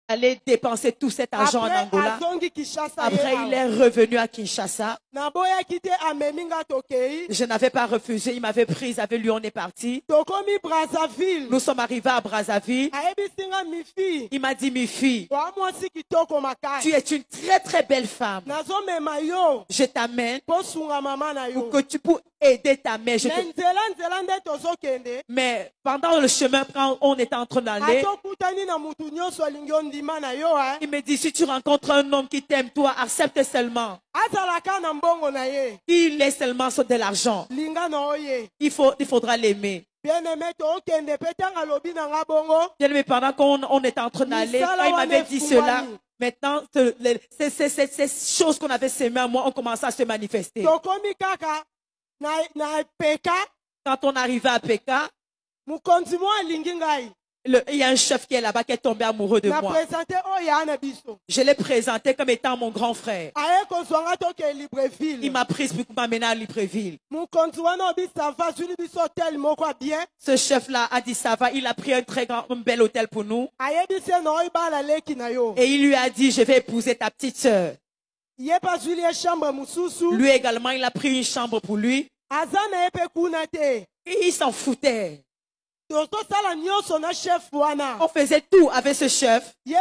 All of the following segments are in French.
allé dépenser tout cet argent en Angola. Après, il est revenu à Kinshasa. Je n'avais pas refusé. Il m'avait prise avec lui. On est parti. Nous sommes arrivés à Brazzaville. Il m'a dit, mi fille, tu es une très très belle femme. Je t'amène pour que tu puisses aider ta mère. Mais pendant le chemin, quand on était en train d'aller, il me dit, si tu rencontres un homme qui t'aime, toi, accepte seulement. Il est seulement sur de l'argent. Il faudra l'aimer. Bien-aimé, pendant qu'on était en train d'aller, quand il m'avait dit cela, maintenant, ces choses qu'on avait sémées à moi ont commencé à se manifester. Quand on arrivait à Péka, il y a un chef qui est là-bas qui est tombé amoureux de moi. Je l'ai présenté comme étant mon grand frère. Il m'a prise pour m'amener à Libreville. Ce chef-là a dit ça va. Il a pris un bel hôtel pour nous. Et il lui a dit, je vais épouser ta petite sœur. Lui également, il a pris une chambre pour lui. Et il s'en foutait. On faisait tout avec ce chef. Lui,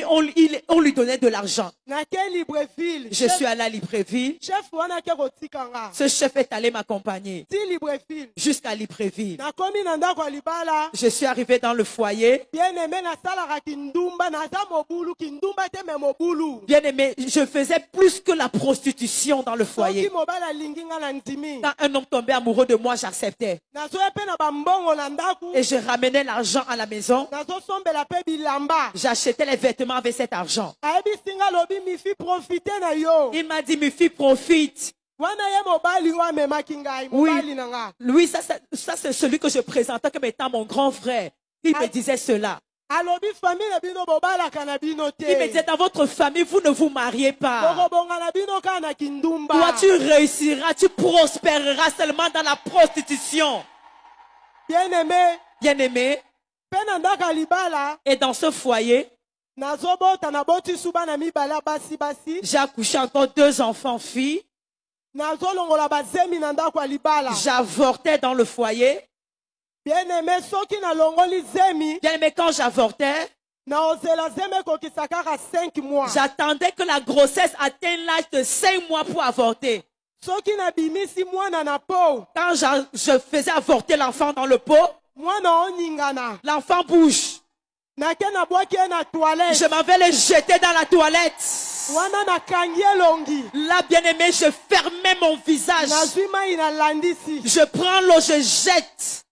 on lui donnait de l'argent. Je suis allé à Libreville. Ce chef est allé m'accompagner jusqu'à Libreville. Je suis arrivé dans le foyer. Bien-aimé, je faisais plus que la prostitution dans le foyer. Quand un homme tombait amoureux de moi, j'acceptais. Et je ramenais l'argent à la maison. J'achetais les vêtements avec cet argent. Il m'a dit, mes filles, profite. Oui, lui, ça c'est celui que je présentais comme étant mon grand frère. Il me disait cela. Il me disait, dans votre famille, vous ne vous mariez pas. Toi, tu réussiras, tu prospéreras seulement dans la prostitution. Bien-aimé, et dans ce foyer, j'ai accouché encore 2 enfants filles. J'avortais dans le foyer. Bien-aimé, quand j'avortais, j'attendais que la grossesse atteigne l'âge de 5 mois pour avorter. Quand je faisais avorter l'enfant dans le pot, l'enfant bouge. Je m'en vais le jeter dans la toilette. Là, bien-aimé, je fermais mon visage. Je prends l'eau, je jette.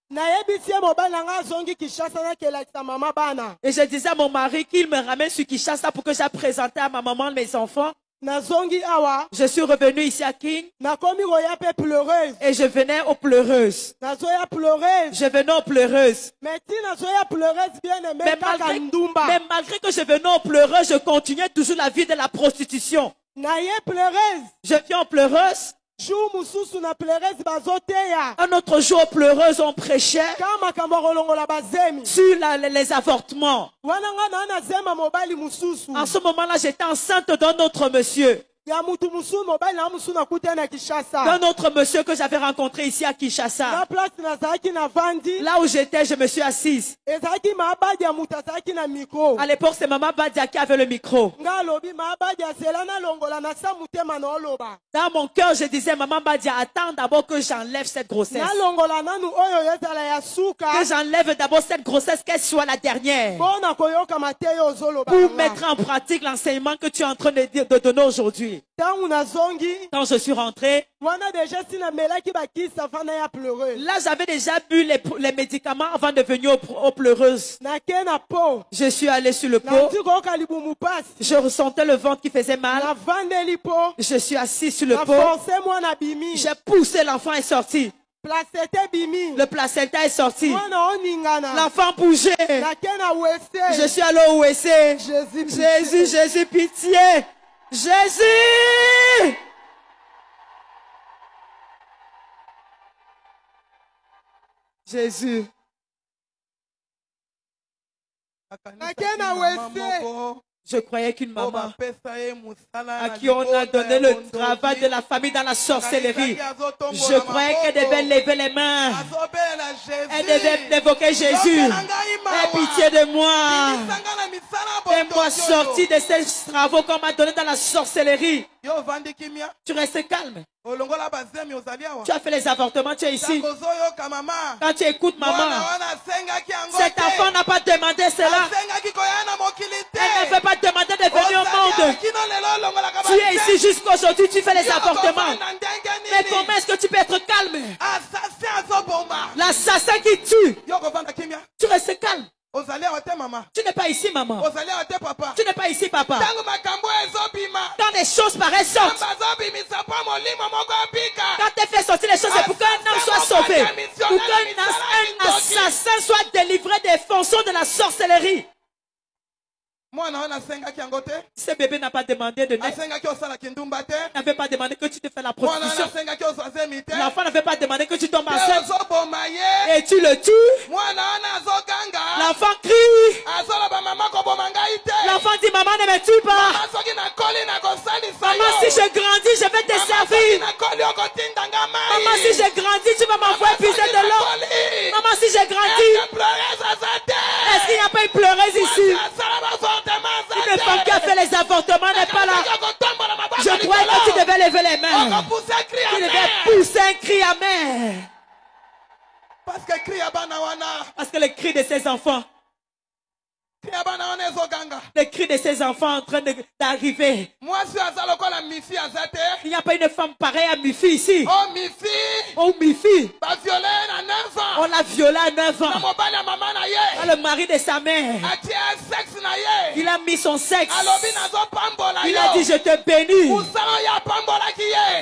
Et je disais à mon mari qu'il me ramène sur Kinshasa pour que j'aille présenter à ma maman mes enfants. Je suis revenu ici à King. Et je venais aux pleureuses. Je venais aux pleureuses. Mais malgré que je venais aux pleureuses, je continuais toujours la vie de la prostitution. Je viens aux pleureuses. Un autre jour, pleureuse, on prêchait sur les avortements. En ce moment-là, j'étais enceinte d'un autre monsieur. D'un autre monsieur que j'avais rencontré ici à Kinshasa. Là où j'étais, je me suis assise. À l'époque, c'est Maman Badia qui avait le micro. Dans mon cœur, je disais, Maman Badia, attends d'abord que j'enlève cette grossesse. Que j'enlève d'abord cette grossesse, qu'elle soit la dernière. Pour mettre en pratique l'enseignement que tu es en train de donner aujourd'hui. Quand je suis rentré, là j'avais déjà bu les médicaments avant de venir aux pleureuses. Je suis allé sur le pot. Je ressentais le ventre qui faisait mal. Je suis assis sur le pot. J'ai poussé, l'enfant est sorti. Le placenta est sorti. L'enfant bougeait. Je suis allé au WC. Jésus, Jésus, pitié. Jésus! Jésus. Je croyais qu'une maman à qui on a donné le travail de la famille dans la sorcellerie, je croyais qu'elle devait lever les mains. Elle devait évoquer Jésus. Aie pitié de moi. Fais-moi sortir de ces travaux qu'on m'a donné dans la sorcellerie. Tu restes calme. Tu as fait les avortements, tu es ici. Quand tu écoutes maman, cet enfant n'a pas demandé cela. Elle ne veut pas demander de venir au monde. Tu es ici jusqu'aujourd'hui, tu fais les avortements. Mais comment est-ce que tu peux être calme? L'assassin qui tue. Tu restes calme. Tu n'es pas ici, maman. Tu n'es pas ici, papa. Quand les choses paraissent sortent, quand tu fais sortir les choses, c'est pour qu'un homme soit sauvé, pour qu'un assassin soit délivré des fonctions de la sorcellerie. Ce bébé n'a pas demandé de naître. Il n'avait pas demandé que tu te fais la prostitution. L'enfant n'avait pas demandé que tu tombes enceinte. Et tu le tues. L'enfant crie. L'enfant dit, maman, ne me tue pas. Maman, si je grandis, je vais te servir. Maman, si je grandis, tu vas m'envoyer puiser de l'eau. Maman, si je grandis. Est-ce qu'il n'y a pas une pleureuse ici? Une femme qui a fait les avortements n'est pas là. Je crois que tu devais lever les mains. Tu devais pousser un cri amer. Parce que le cri de ces enfants, le cri de ces enfants en train d'arriver. Il n'y a pas une femme pareille à Mifi ici. Oh Mifi. On l'a violée à 9 ans. Le mari de sa mère. Il a mis son sexe. Il a dit je te bénis.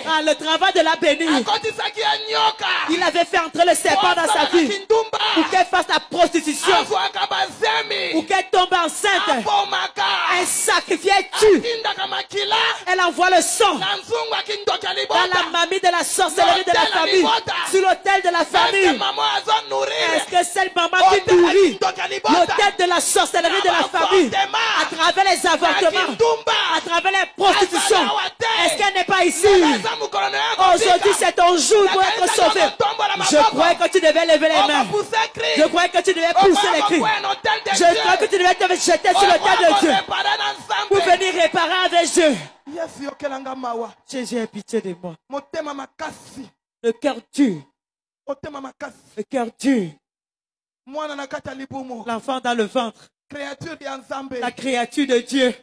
Ah, le travail de la bénie. Il avait fait entrer le serpent dans sa vie pour qu'elle fasse la prostitution, pour qu'elle tombe enceinte. Un sacrifice tue. Elle envoie le sang dans la mamie de la sorcellerie de la famille, sur l'autel de la famille. Est-ce que c'est le maman qui nourrit l'autel de la sorcellerie de la famille à travers les avortements, à travers les prostitutions? Est-ce qu'elle n'est pas ici? Aujourd'hui c'est ton jour pour être sauvé. Je croyais que tu devais lever les mains. Je croyais que tu devais pousser les cris. Je crois que tu devais te jeter sur l'autel de Dieu pour venir réparer avec Dieu. Jésus, aie pitié de moi. Le cœur dur. Le cœur dur. L'enfant dans le ventre. La créature de Dieu.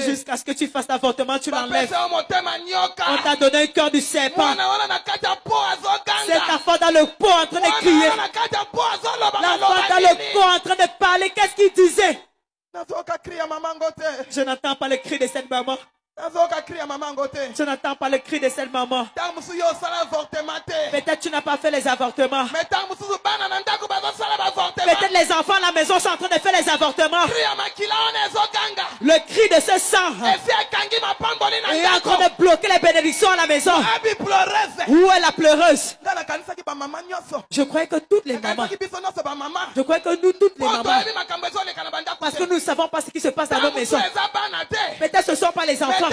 Jusqu'à ce que tu fasses l'avortement, tu l'enlèves. On t'a donné un cœur du serpent. Cet enfant dans le pot en train de crier. L'enfant dans le pot en train de parler. Qu'est-ce qu'il disait? Je n'entends pas le cri de cette maman. Je n'entends pas le cri de cette maman. Peut-être tu n'as pas fait les avortements. Peut-être les enfants à la maison sont en train de faire les avortements. Le cri de ce sang est en train de bloquer les bénédictions à la maison. Où est la pleureuse? Je crois que toutes les mamans. Je crois que nous toutes les mamans. Parce que nous ne savons pas ce qui se passe dans nos maisons. Peut-être ce ne sont pas les enfants.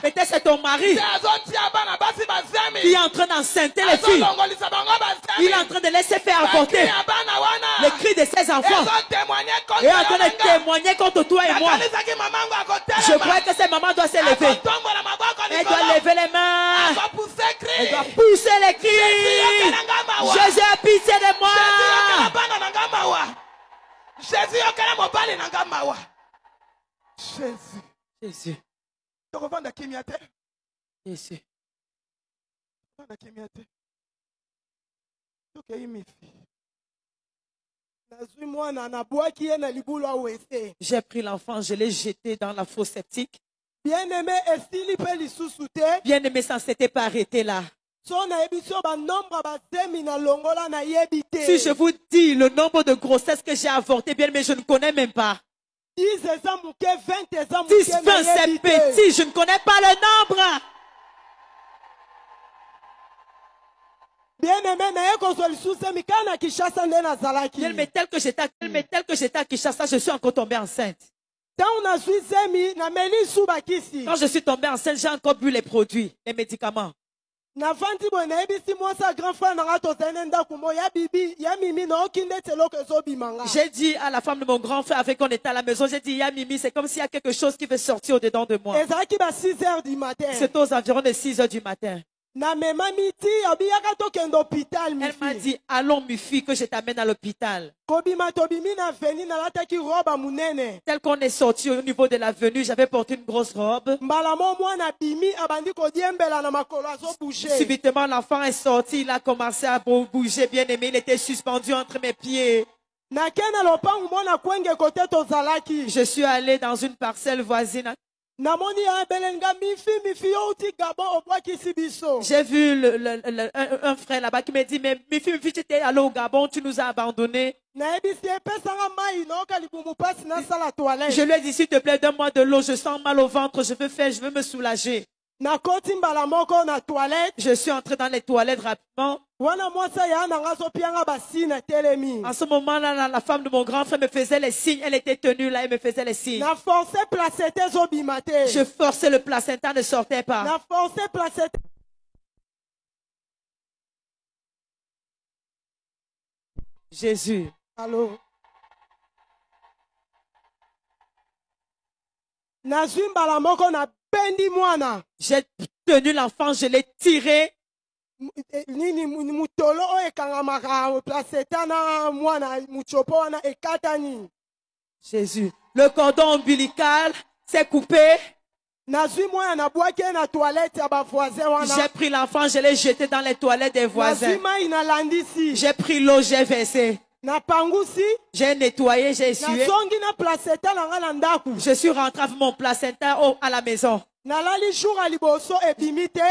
Peut-être c'est ton mari qui est en train d'enceinte les filles. Il est en train de laisser faire avorter. Le cri de ses enfants est en train de témoigner contre toi et moi. Je crois que cette maman doit se lever. Elle doit lever les mains. Elle doit pousser les cris. Jésus, a pitié de moi. Jésus. Jésus. Jésus. J'ai pris l'enfant, je l'ai jeté dans la fosse septique. Bien-aimé, ça ne s'était pas arrêté là. Si je vous dis le nombre de grossesses que j'ai avortées, bien, mais je ne connais même pas. 10, 20, c'est petit, je ne connais pas le nombre. Mais tel que j'étais à Kinshasa, je suis encore tombée enceinte. Quand je suis tombée enceinte, j'ai encore bu les produits, les médicaments. J'ai dit à la femme de mon grand frère avec qui on était à la maison, j'ai dit, il y a Mimi, c'est comme s'il y a quelque chose qui veut sortir au-dedans de moi. C'était aux environs de 6 heures du matin. Elle m'a dit, allons Mifi, que je t'amène à l'hôpital. Tel qu'on est sorti au niveau de l'avenue, j'avais porté une grosse robe. Subitement, l'enfant est sorti, il a commencé à bouger, bien aimé, il était suspendu entre mes pieds. Je suis allé dans une parcelle voisine. J'ai vu un frère là-bas qui m'a dit, mais Mifi, tu étais allé au Gabon, tu nous as abandonnés. Je lui ai dit, s'il te plaît, donne-moi de l'eau, je sens mal au ventre, je veux me soulager. Je suis entré dans les toilettes rapidement. En ce moment-là, la femme de mon grand frère me faisait les signes. Elle était tenue là, elle me faisait les signes. Je forçais le placenta, ne sortait pas. Jésus. Allô. J'ai tenu l'enfant, je l'ai tiré. Jésus. Le cordon ombilical s'est coupé. J'ai pris l'enfant, je l'ai jeté dans les toilettes des voisins. J'ai pris l'eau, j'ai versé. J'ai nettoyé, j'ai essuyé. Je suis rentré avec mon placenta à la maison.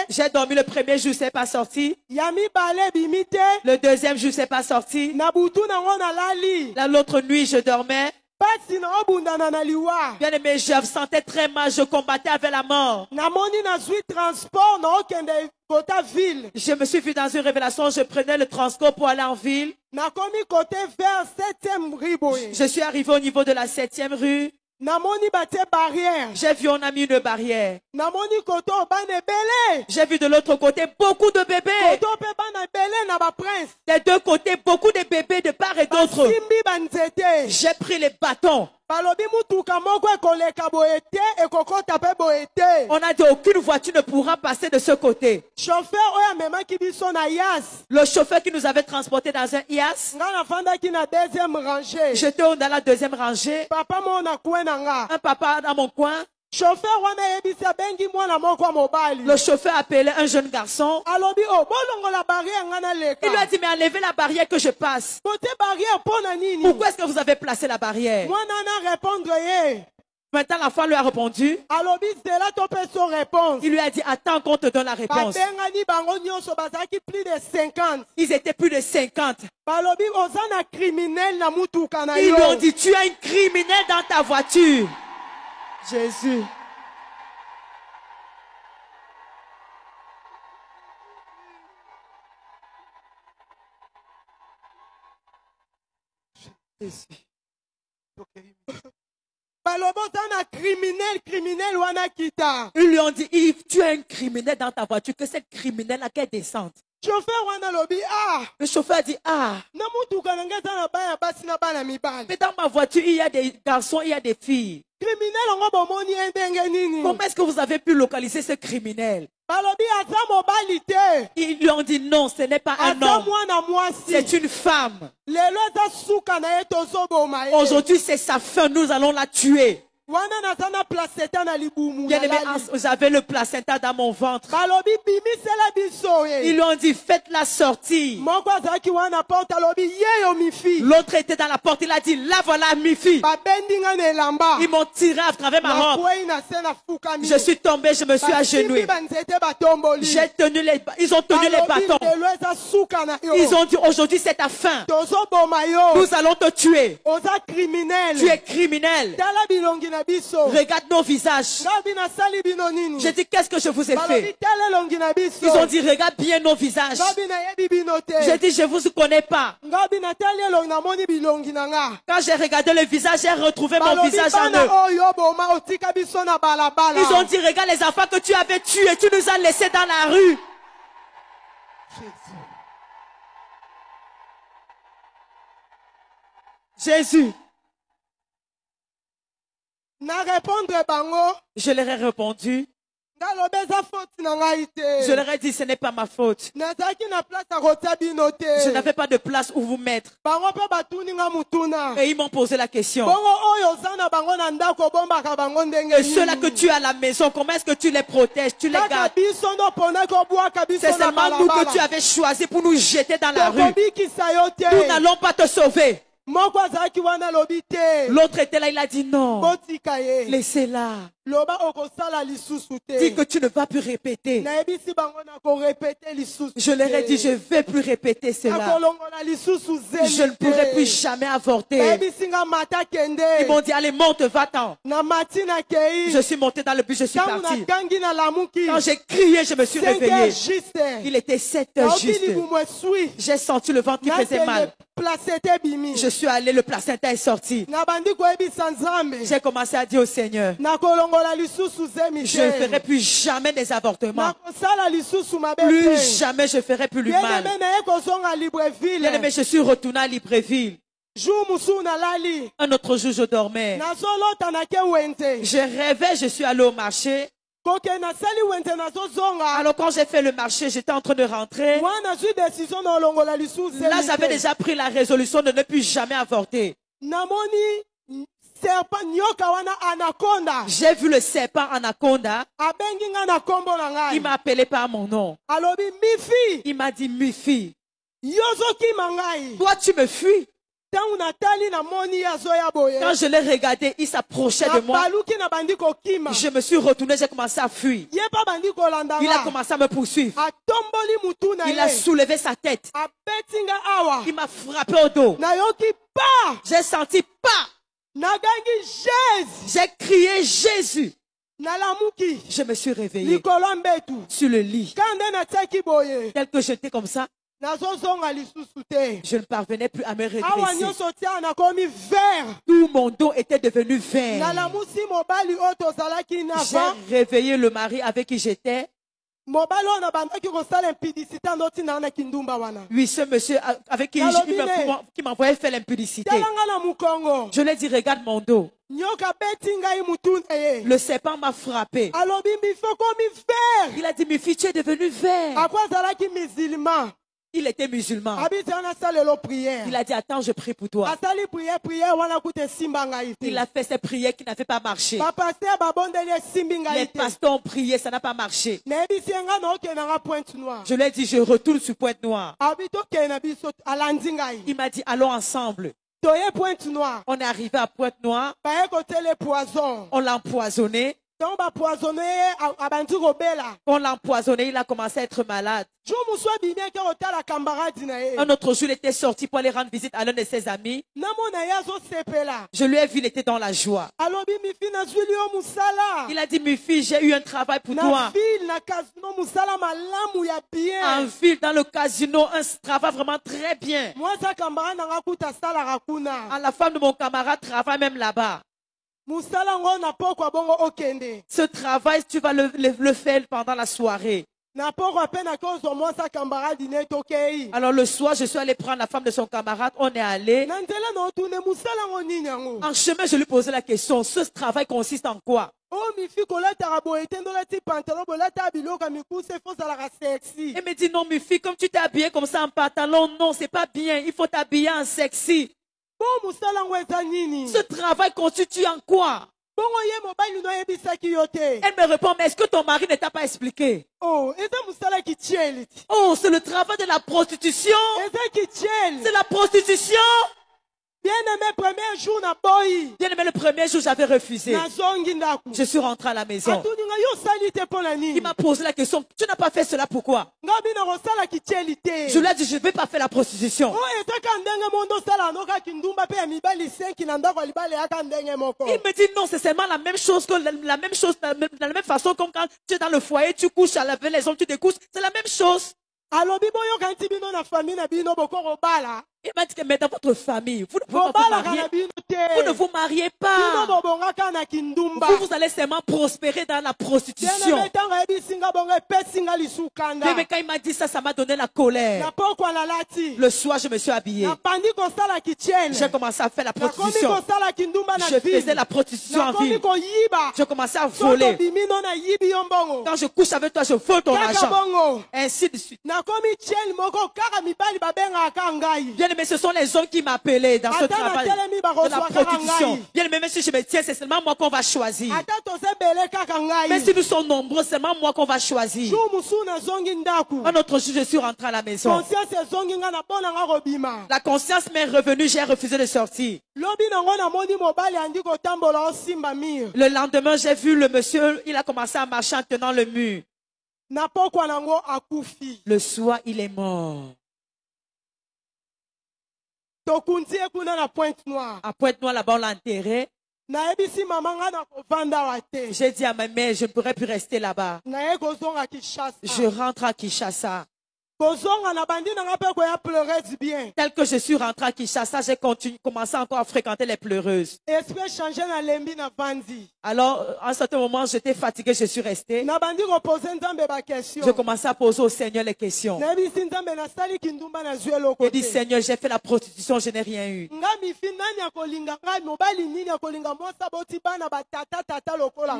J'ai dormi le premier jour, c'est pas sorti. Le deuxième jour, c'est pas sorti. L'autre nuit, je dormais. Bien aimé, je me sentais très mal, je combattais avec la mort. Je me suis vu dans une révélation, je prenais le transport pour aller en ville. Je suis arrivé au niveau de la 7e rue. J'ai vu, on a mis une barrière. J'ai vu de l'autre côté beaucoup de bébés. Des deux côtés, beaucoup de bébés de part et d'autre. J'ai pris les bâtons. On a dit aucune voiture ne pourra passer de ce côté. Le chauffeur qui nous avait transporté dans un IAS. J'étais dans la deuxième rangée. Un papa dans mon coin. Le chauffeur appelait un jeune garçon. Il lui a dit, mais enlevez la barrière que je passe. Pourquoi est-ce que vous avez placé la barrière? Maintenant, l'enfant lui a répondu. Il lui a dit, attends qu'on te donne la réponse. Ils étaient plus de 50. Ils lui ont dit, tu as un criminel dans ta voiture. Jésus. Jésus. Ils lui ont dit, Yves, tu es un criminel dans ta voiture, que cette criminelle-là qu'elle descende. Le chauffeur a dit, ah. Mais dans ma voiture, il y a des garçons, il y a des filles. Comment est-ce que vous avez pu localiser ce criminel? Ils lui ont dit non, ce n'est pas un homme. C'est une femme. Aujourd'hui, c'est sa fin. Nous allons la tuer. J'avais le placenta dans mon ventre. Ils lui ont dit, faites-la sortir. L'autre était dans la porte, il a dit, là voilà Mifi. Ils m'ont tiré à travers ma robe. Je suis tombé, je me suis agenouillé. Ils ont tenu les bâtons. Ils ont dit, aujourd'hui c'est ta fin. Nous allons te tuer. Tu es criminel. Regarde nos visages. J'ai dit, qu'est-ce que je vous ai fait? Ils ont dit, regarde bien nos visages. J'ai dit, je ne vous connais pas. Quand j'ai regardé le visage, j'ai retrouvé mon visage en eux. Ils ont dit, regarde les enfants que tu avais tués, tu nous as laissés dans la rue. Jésus. Je leur ai répondu. Je leur ai dit, ce n'est pas ma faute. Je n'avais pas de place où vous mettre. Et ils m'ont posé la question. Et ceux-là que tu as à la maison, comment est-ce que tu les protèges, tu les gardes? C'est seulement nous que tu avais choisi pour nous jeter dans la rue. Nous n'allons pas te sauver. L'autre était là, il a dit non. Laissez-la. Dis que tu ne vas plus répéter. Je leur ai dit, je ne vais plus répéter cela. Je ne pourrai plus jamais avorter. Ils m'ont dit, allez, monte, va-t'en. Je suis monté dans le bus, je suis parti. Quand j'ai crié, je me suis réveillé. Il était 7 heures juste. J'ai senti le ventre qui faisait mal. Je suis allé, le placenta est sorti. J'ai commencé à dire au Seigneur, je ne ferai plus jamais des avortements. Plus jamais je ferai plus le mal. Bien-aimé, je suis retourné à Libreville. Un autre jour, je dormais. Je rêvais, je suis allé au marché. Alors quand j'ai fait le marché, j'étais en train de rentrer. Là, j'avais déjà pris la résolution de ne plus jamais avorter. J'ai vu le serpent anaconda. Il m'a appelé par mon nom. Il m'a dit, Mifi, toi tu me fuis. Quand je l'ai regardé, il s'approchait de moi. Je me suis retourné, j'ai commencé à fuir. Il a commencé à me poursuivre. Il a soulevé sa tête. Il m'a frappé au dos. J'ai senti pas. J'ai crié Jésus. Je me suis réveillé sur le lit. Tel que j'étais comme ça. Je ne parvenais plus à me redresser. Tout mon dos était devenu vert. J'ai réveillé le mari avec qui j'étais. Oui, ce monsieur avec qui m'envoyait faire l'impudicité. Je lui ai dit, regarde mon dos. Le serpent m'a frappé. Il a dit, mes filles, tu es devenu vert. Il était musulman. Il a dit, attends, je prie pour toi. Il a fait ses prières qui n'avaient pas marché. Les pasteurs ont prié, ça n'a pas marché. Je lui ai dit, je retourne sur Pointe-Noire. Il m'a dit, allons ensemble. On est arrivé à Pointe-Noire. On l'a empoisonné. On l'a empoisonné, il a commencé à être malade. Un autre jour, il était sorti pour aller rendre visite à l'un de ses amis. Je lui ai vu, il était dans la joie. Il a dit, mes filles, j'ai eu un travail pour toi. En ville, dans le casino, un travail vraiment très bien. La femme de mon camarade travaille même là-bas. Ce travail, tu vas le faire pendant la soirée. Alors le soir, je suis allé prendre la femme de son camarade. On est allé. En chemin, je lui posais la question. Ce travail consiste en quoi? Elle me dit, non, mes filles, comme tu t'es habillée comme ça en pantalon, non, c'est pas bien. Il faut t'habiller en sexy. Ce travail constitue en quoi? Elle me répond, mais est-ce que ton mari ne t'a pas expliqué? Oh, c'est le travail de la prostitution. C'est la prostitution. Bien-aimé, premier jour na boy. Bien-aimé, le premier jour, j'avais refusé. Je suis rentré à la maison. Il m'a posé la question, tu n'as pas fait cela pourquoi? Je lui ai dit, je ne vais pas faire la prostitution. Il me dit, non, c'est seulement la même chose, de la même façon comme quand tu es dans le foyer, tu couches avec les hommes, tu te couches, c'est la même chose. Il m'a dit que mais dans votre famille, vous ne pouvez pas vous marier. Vous ne vous mariez pas. Vous allez seulement prospérer dans la prostitution. Mais quand il m'a dit ça, ça m'a donné la colère. Le soir, je me suis habillé. J'ai commencé à faire la prostitution. Je faisais la prostitution en ville. Je commençais à voler. Quand je couche avec toi, je vole ton argent. Ainsi de suite. Bien aimé, ce sont les hommes qui m'appelaient dans ce travail de la prostitution. Bien aimé, même si je me tiens, c'est seulement moi qu'on va choisir. Mais si nous sommes nombreux, c'est seulement moi qu'on va choisir. Un autre jour, je suis rentré à la maison. La conscience m'est revenue, j'ai refusé de sortir. Le lendemain, j'ai vu le monsieur, il a commencé à marcher en tenant le mur. Le soir, il est mort. À Pointe-Noire, là-bas, on l'a enterré. J'ai dit à ma mère, je ne pourrais plus rester là-bas. Je rentre à Kinshasa. Tel que je suis rentré à Kinshasa, j'ai commencé encore à fréquenter les pleureuses. Alors, à un certain moment, j'étais fatigué, je suis resté. Je commençais à poser au Seigneur les questions. Je dis, Seigneur, j'ai fait la prostitution, je n'ai rien eu.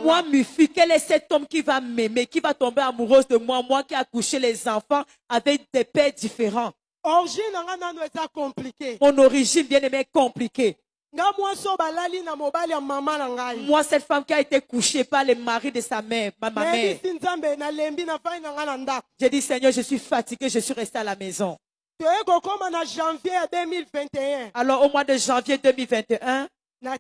Moi, Mufi, quel est cet homme qui va m'aimer, qui va tomber amoureuse de moi, moi qui ai accouché les enfants avec des pères différents? Mon origine, bien aimé, est compliquée. Moi, cette femme qui a été couchée par le mari de sa mère, ma mère. J'ai dit, Seigneur, je suis fatigué, je suis resté à la maison. Alors, au mois de janvier 2021, je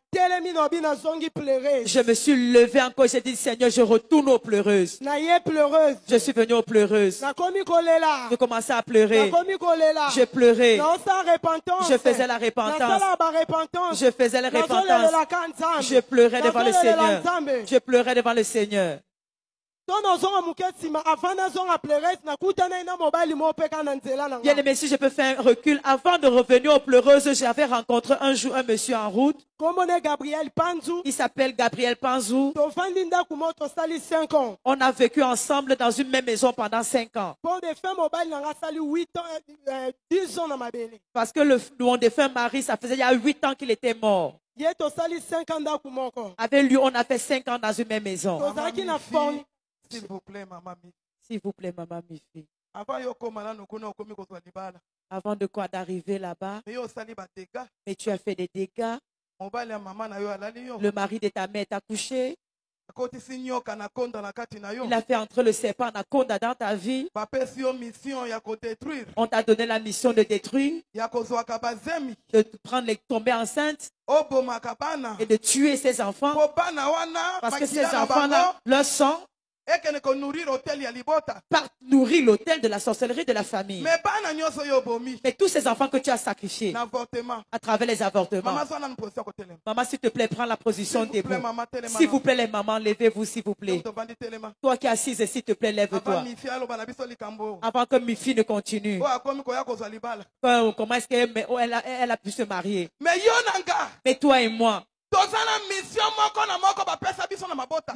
me suis levé encore, j'ai dit, Seigneur, je retourne aux pleureuses. Je suis venu aux pleureuses. Je commençais à pleurer. Je pleurais. Je faisais la repentance. Je faisais la repentance. Je pleurais devant le Seigneur. Je pleurais devant le Seigneur. Bien aimé, si je peux faire un recul, avant de revenir aux pleureuses, j'avais rencontré un jour un monsieur en route. Il s'appelle Gabriel Panzou. On a vécu ensemble dans une même maison pendant 5 ans. Parce que mon défunt mari, ça faisait il y a 8 ans qu'il était mort. Avec lui, on a fait 5 ans dans une même maison. S'il vous plaît, maman. S'il vous plaît, maman Mifi. Avant de quoi d'arriver là-bas, mais tu as fait des dégâts. Le mari de ta mère t'a couché. Il a fait entrer le serpent anaconda dans ta vie. On t'a donné la mission de détruire, de prendre tomber enceinte et de tuer ses enfants. Parce que ces enfants-là, leur sang part nourrir l'autel de la sorcellerie de la famille. Mais tous ces enfants que tu as sacrifiés à travers les avortements. Maman, s'il te plaît, prends la position debout. S'il vous plaît, les mamans, levez-vous, s'il vous plaît. Toi qui es assise, s'il te plaît, lève-toi. Avant que Mifi ne continue. Comment est-ce qu'elle a pu se marier? Mais toi et moi,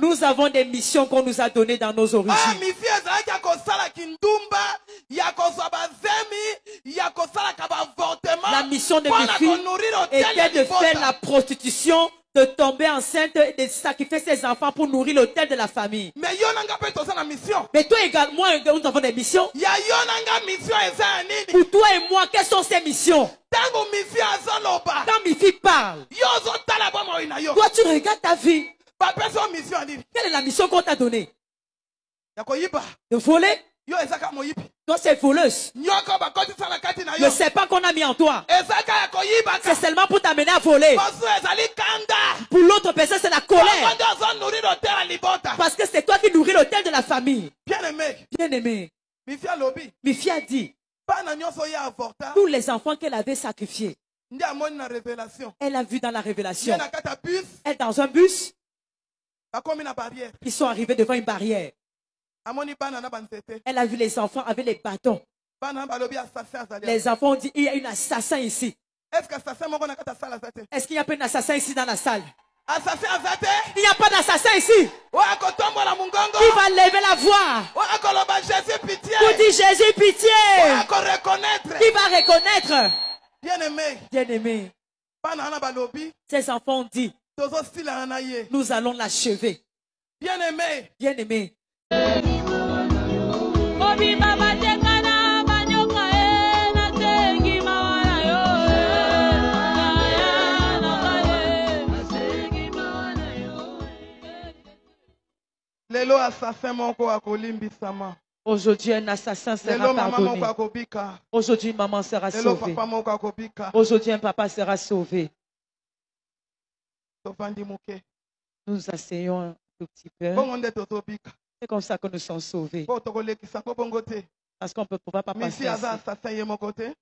nous avons des missions qu'on nous a données dans nos origines. La mission de Mifi était de faire la prostitution, de tomber enceinte et de sacrifier ses enfants pour nourrir l'autel de la famille. Mais toi également, nous avons des missions. Pour toi et moi, quelles sont ces missions? Quand Mifi parle, toi tu regardes ta vie. Quelle est la mission qu'on t'a donnée? De voler? Toi, c'est voleuse. Le serpent qu'on a mis en toi, c'est seulement pour t'amener à voler. Pour l'autre personne, c'est la colère. Parce que c'est toi qui nourris l'autel de la famille. Bien-aimé. Mifia a dit, tous les enfants qu'elle avait sacrifiés, elle a vu dans la révélation. Elle est dans un bus. Ils sont arrivés devant une barrière. Elle a vu les enfants avec les bâtons. Les enfants ont dit, il y a un assassin ici. Est-ce qu'il n'y a pas un assassin ici dans la salle? Il n'y a pas d'assassin ici. Il va lever la voix pour dire Jésus pitié. Il va reconnaître. Bien-aimé. Ces enfants ont dit, nous allons l'achever. Bien-aimé. Bien-aimé. Aujourd'hui, un assassin sera pardonné. Aujourd'hui, maman sera sauvée. Aujourd'hui, un papa sera sauvé. Nous asseyons un tout petit peu. C'est comme ça que nous sommes sauvés. Parce qu'on ne peut pas passer ainsi.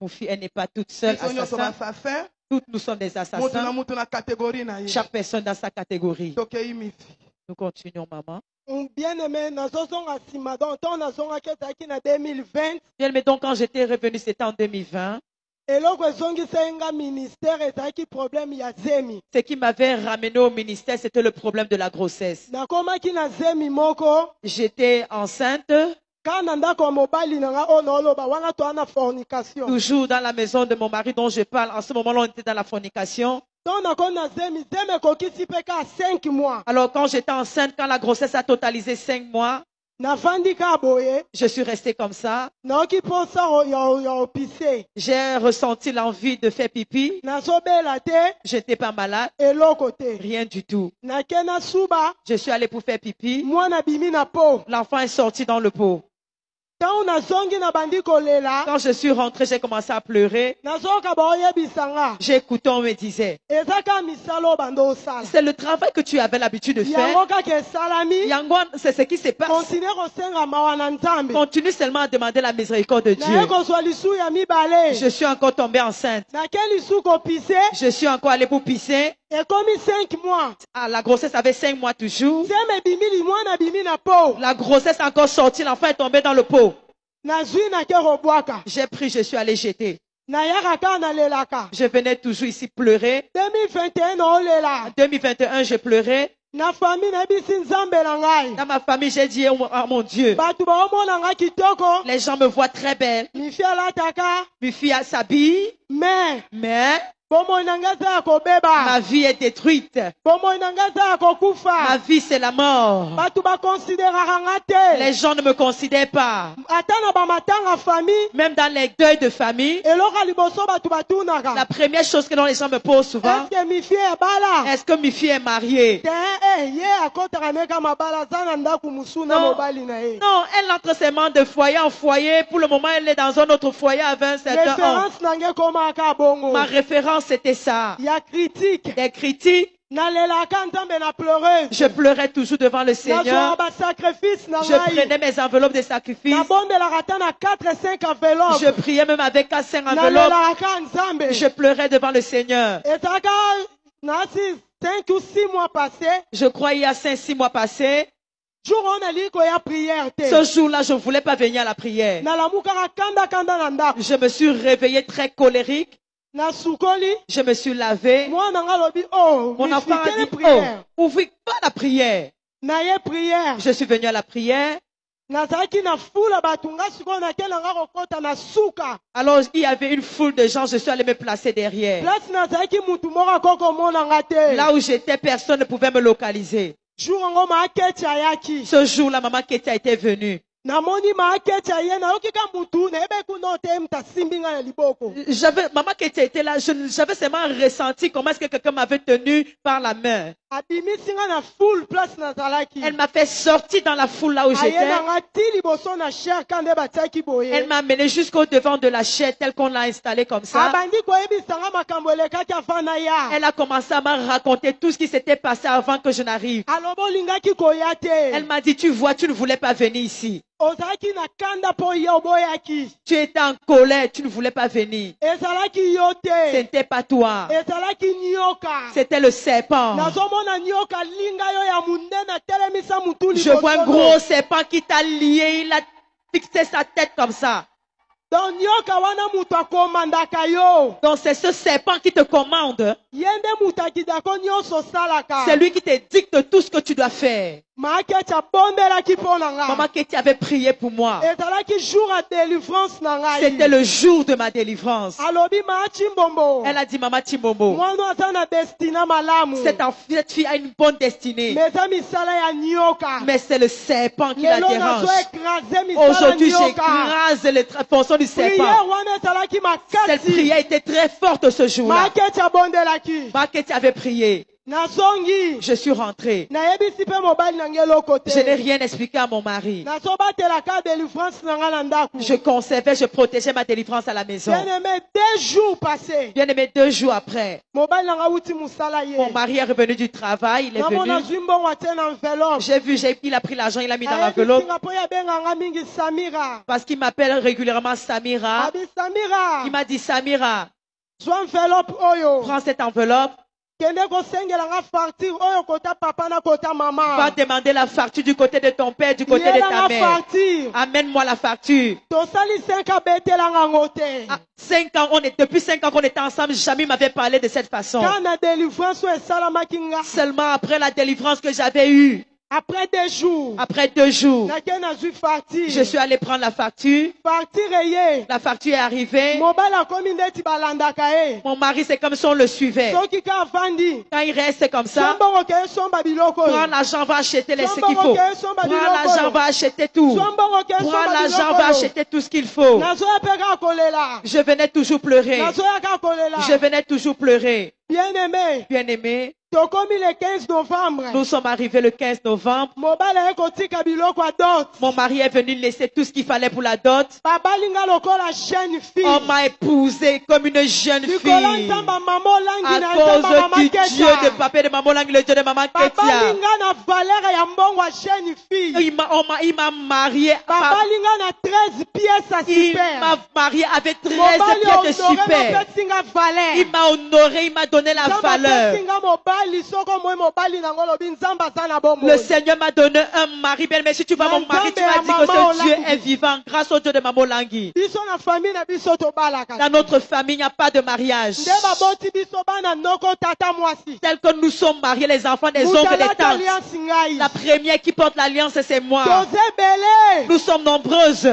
Mon fils, elle n'est pas toute seule assassin. Toutes nous sommes des assassins. Chaque personne dans sa catégorie. Nous continuons, maman. Bien-aimé, donc quand j'étais revenu, c'était en 2020. Ce qui m'avait ramené au ministère, c'était le problème de la grossesse. J'étais enceinte. Toujours dans la maison de mon mari dont je parle. En ce moment-là, on était dans la fornication. Alors quand j'étais enceinte, quand la grossesse a totalisé 5 mois, je suis restée comme ça. J'ai ressenti l'envie de faire pipi. Je n'étais pas malade. Rien du tout. Je suis allée pour faire pipi. L'enfant est sorti dans le pot. Quand je suis rentrée, j'ai commencé à pleurer. J'ai écouté, on me disait, c'est le travail que tu avais l'habitude de faire. Yango, c'est ce qui se passe. Continue seulement à demander la miséricorde de Dieu. Je suis encore tombée enceinte. Je suis encore allée pour pisser. Ah, la grossesse avait 5 mois toujours. La grossesse a encore sorti, l'enfant est tombé dans le pot. J'ai pris, je suis allée jeter. Je venais toujours ici pleurer. En 2021, je pleurais. Dans ma famille, j'ai dit, oh mon Dieu, les gens me voient très belle. Mes filles s'habillent, mais ma vie est détruite. Ma vie, c'est la mort. Les gens ne me considèrent pas. Même dans les deuils de famille, la première chose que les gens me posent souvent, est-ce que ma fille est mariée? Non, elle entre seulement de foyer en foyer. Pour le moment, elle est dans un autre foyer avec un certain homme. Ma référence, c'était ça. Des critiques. Je pleurais toujours devant le Seigneur. Je prenais mes enveloppes de sacrifice. Je priais même avec 5 enveloppes. Je pleurais devant le Seigneur. Je crois il y a 5-6 mois passés. Ce jour-là, je ne voulais pas venir à la prière. Je me suis réveillée très colérique. Je me suis lavé. Mon enfant a dit, oh, ouvrez pas la prière. Je suis venu à la prière. Alors il y avait une foule de gens, je suis allé me placer derrière. Là où j'étais, personne ne pouvait me localiser. Ce jour-là, maman Ketia était venue. Maman qui était là, j'avais seulement ressenti comment est-ce que quelqu'un m'avait tenu par la main. Elle m'a fait sortir dans la foule là où j'étais. Elle m'a amené jusqu'au devant de la chaise telle qu'on l'a installée comme ça. Elle a commencé à me raconter tout ce qui s'était passé avant que je n'arrive. Elle m'a dit, tu vois, tu ne voulais pas venir ici. Tu étais en colère, tu ne voulais pas venir. Ce n'était pas toi. C'était le serpent. Je vois un gros serpent qui t'a lié, il a fixé sa tête comme ça. Donc c'est ce serpent qui te commande. C'est lui qui te dicte tout ce que tu dois faire. Maman Keti avait prié pour moi. C'était le jour de ma délivrance. Elle a dit, Maman Timbombo, cette fille a une bonne destinée. Mais c'est le serpent qui la dérange. Aujourd'hui, j'écrase les fonctions du serpent. Cette prière était très forte ce jour-là. Maman Keti avait prié. Je suis rentrée. Je n'ai rien expliqué à mon mari. Je conservais, je protégeais ma délivrance à la maison. Bien aimé, 2 jours après, mon mari est revenu du travail. Il est venu. J'ai vu, il a pris l'argent, il a mis dans l'enveloppe. Parce qu'il m'appelle régulièrement Samira. Il m'a dit, Samira, prends cette enveloppe. Va demander la facture du côté de ton père, du côté de ta mère. Amène-moi la facture. 5 ans, depuis 5 ans qu'on était ensemble, jamais il m'avait parlé de cette façon. Seulement après la délivrance que j'avais eue. Après 2 jours, je suis allé prendre la facture. La facture est arrivée. Mon mari, c'est comme si on le suivait. Quand il reste comme ça, prends l'argent, va acheter ce qu'il faut. Prends l'argent, va acheter tout. Prends l'argent, va acheter tout ce qu'il faut. Je venais toujours pleurer. Je venais toujours pleurer. Bien-aimé. Le 15 novembre. Nous sommes arrivés le 15 novembre. Mon mari est venu laisser tout ce qu'il fallait pour la dot. On m'a épousée comme une jeune fille. À cause du Dieu de papa et de maman Lang, le Dieu de maman Ketia. Il m'a marié. Il m'a marié avec 13 pièces de super. Il m'a honoré, il m'a donné la valeur. Le Seigneur m'a donné un mari. Mais si tu vois mon mari, tu vas dire que ce Dieu est vivant grâce au Dieu de Maman Langi. Dans notre famille, il n'y a pas de mariage. Tel que nous sommes mariés, les enfants des oncles et des tantes. La première qui porte l'alliance, c'est moi. Nous sommes nombreuses.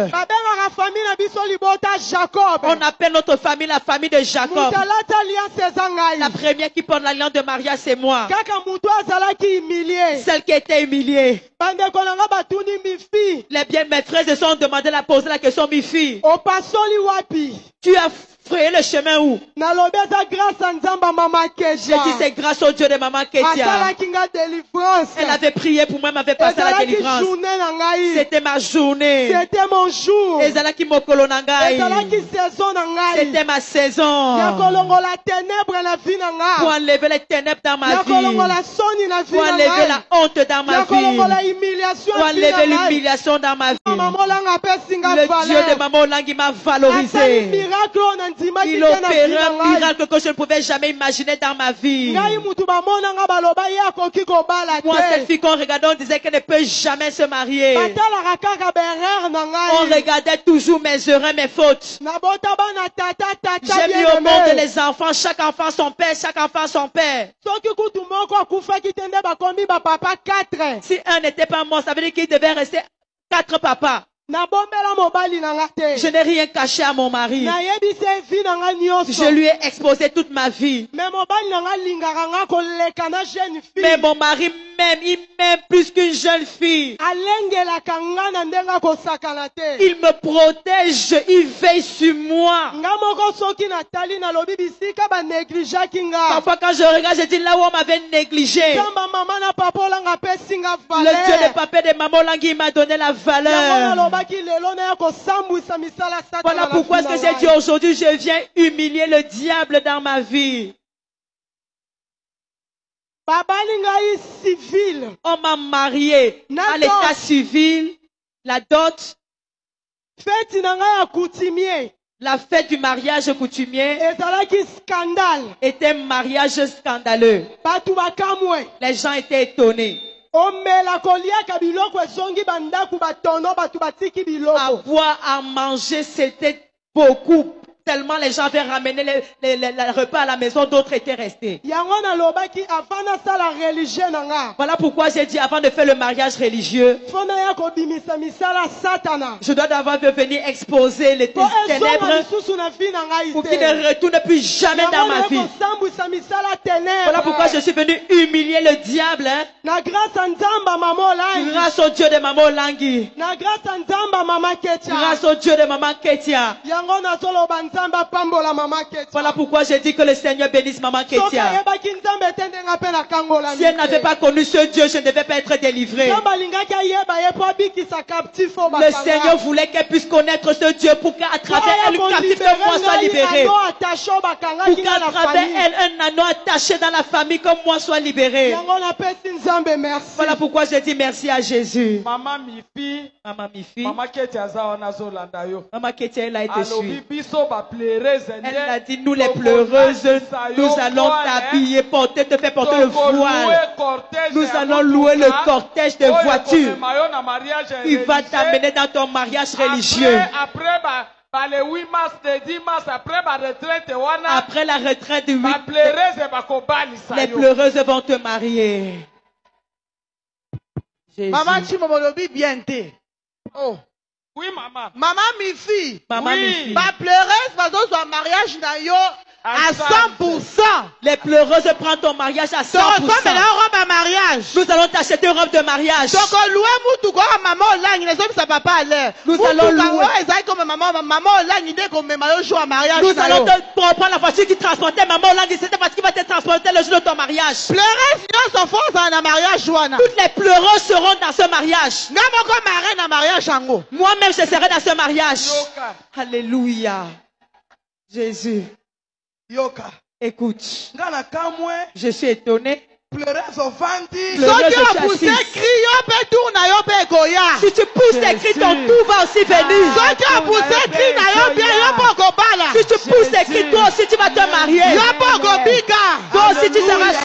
On appelle notre famille la famille de Jacob. La première qui porte l'alliance de mariage, c'est moi. Celle qui était humiliée. Mes frères se sont demandé poser la question, mi fille. Tu as frayé le chemin où? J'ai dit c'est grâce au Dieu de Maman Ketia. Elle avait prié pour moi, m'avait passé la délivrance. C'était ma journée. C'était mon jour. C'était ma saison. Pour enlever les ténèbres dans ma vie. Pour enlever la honte dans ma vie. Pour enlever l'humiliation dans ma vie. Le Dieu de Maman Langi m'a valorisé. Il opérait un miracle que je ne pouvais jamais imaginer dans ma vie. Moi, cette fille qu'on regardait, on disait qu'elle ne peut jamais se marier. On regardait toujours mes erreurs, mes fautes. J'ai mis au monde les enfants, chaque enfant son père, chaque enfant son père. Si un n'était pas mort, ça veut dire qu'il devait rester 4 papas. Je n'ai rien caché à mon mari. Je lui ai exposé toute ma vie. Mais mon mari m'aime, il m'aime plus qu'une jeune fille. Il me protège, il veille sur moi. Parfois quand je regarde, je dis là où on m'avait négligé. Le Dieu de papa et de maman Langui m'a donné la valeur. Voilà pourquoi est-ce que j'ai dit aujourd'hui, je viens humilier le diable dans ma vie. On m'a marié à l'état civil, la dot, la fête du mariage coutumier était un mariage scandaleux. Les gens étaient étonnés. À boire, à manger, c'était beaucoup. Tellement les gens avaient ramené les repas à la maison, d'autres étaient restés. Voilà pourquoi j'ai dit avant de faire le mariage religieux, je dois d'abord venir exposer les ténèbres pour qu'ils ne retournent plus jamais dans ma vie. Voilà pourquoi je suis venu humilier le diable. Grâce au Dieu de maman Langui. Grâce au Dieu de maman Ketia. Voilà pourquoi j'ai dit que le Seigneur bénisse maman Ketia. Si elle n'avait pas connu ce Dieu, je ne devais pas être délivré. Le Seigneur voulait qu'elle puisse connaître ce Dieu pour qu'à travers elle, le captif de moi soit libéré. Pour qu'à travers elle, un anneau attaché dans la famille comme moi soit libéré. Voilà pourquoi j'ai dit merci à Jésus. Maman Mifi. Maman Ketia, elle a été suivie. Elle a dit, nous les pleureuses, nous allons t'habiller, te faire porter le voile. Nous allons louer le cortège de voitures. Il va t'amener dans ton mariage religieux. Après la retraite du 8, les pleureuses vont te marier. Maman, tu me bien. Oh. Oui, maman. Maman, mi fille. Maman, oui. Mi fille. Ma pleureuse, parce que son mariage n'a yo à 100%. Les pleureuses prennent ton mariage à 100%. Donc, comme elle a une robe à mariage. Nous allons t'acheter une robe de mariage. Donc, louer moutou quoi, maman Lang, les hommes, ça va pas aller. Nous allons louer. Comme maman Lang, il dit qu'on met maillot jour à mariage. Nous allons te prendre la voiture qui transportait maman Lang, c'était parce qu'il va te transporter le jour de ton mariage. Pleureuse, nous sommes forts dans un mariage, Joanna. Toutes les pleureuses seront dans ce mariage. Moi-même, je serai dans ce mariage. Yoka. Alléluia. Jésus. Yoka. Écoute. Je suis étonné. Pleureuse au ventre. Si tu pousses tes cris, ton tout va aussi venir. Si tu pousses tes cris, toi aussi tu vas te marier. Toi aussi tu seras